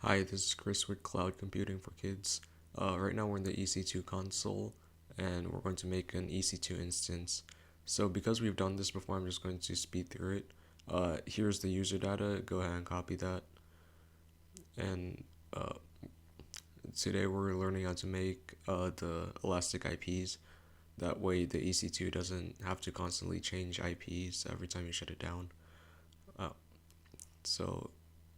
Hi, this is Chris with Cloud Computing for Kids. Right now we're in the EC2 console and we're going to make an EC2 instance. So because we've done this before, I'm just going to speed through it. Here's the user data, go ahead and copy that. And uh, today we're learning how to make the elastic IPs. That way the EC2 doesn't have to constantly change IPs every time you shut it down. Uh, so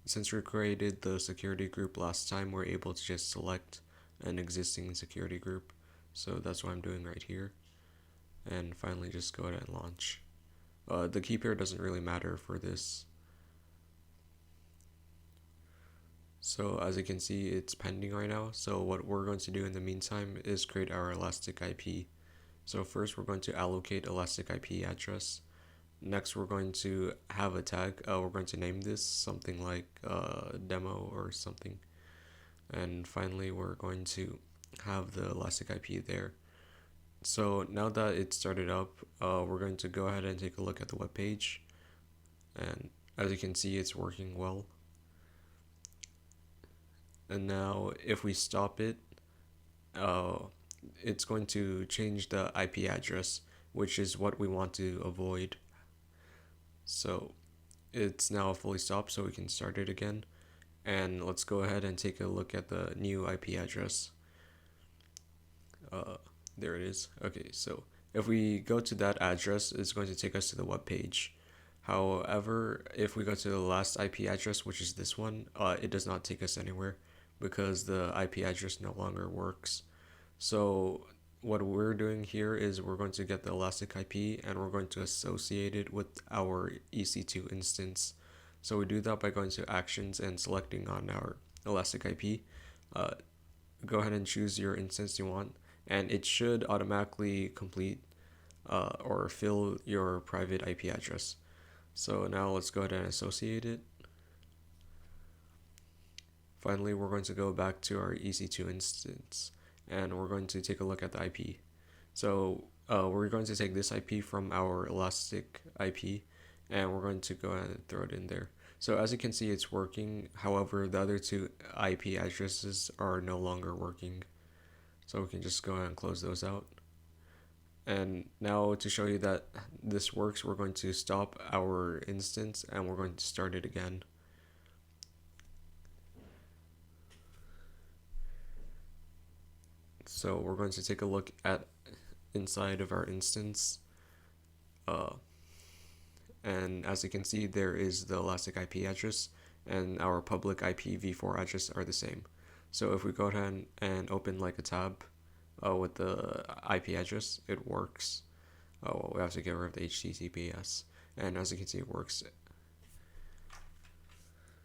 Since we created the security group last time, we're able to just select an existing security group. So that's what I'm doing right here. And finally just go ahead and launch. The key pair doesn't really matter for this. So as you can see, it's pending right now. So what we're going to do in the meantime is create our elastic IP. So first we're going to allocate elastic IP address. Next, we're going to have a tag. We're going to name this something like demo or something. And finally, we're going to have the elastic IP there. So now that it's started up, we're going to go ahead and take a look at the web page. And as you can see, it's working well. And now if we stop it, uh, it's going to change the IP address, which is what we want to avoid. So it's now fully stopped, so we can start it again. And let's go ahead and take a look at the new IP address. Uh, there it is. Okay, so if we go to that address, it's going to take us to the web page. However, if we go to the last IP address, which is this one, it does not take us anywhere because the IP address no longer works. So what we're doing here is we're going to get the elastic IP and we're going to associate it with our EC2 instance. So we do that by going to actions and selecting on our elastic IP. Uh, Go ahead and choose your instance you want, and it should automatically complete or fill your private IP address. So now let's go ahead and associate it. Finally, we're going to go back to our EC2 instance and we're going to take a look at the IP. So we're going to take this IP from our elastic IP and we're going to go ahead and throw it in there. So as you can see, it's working. However, the other two IP addresses are no longer working. So we can just go ahead and close those out. And now to show you that this works, we're going to stop our instance and we're going to start it again. So we're going to take a look at inside of our instance. Uh, and as you can see, there is the elastic IP address and our public IPv4 address are the same. So if we go ahead and open like a tab with the IP address, it works. Oh, well, we have to get rid of the HTTPS. And as you can see, it works.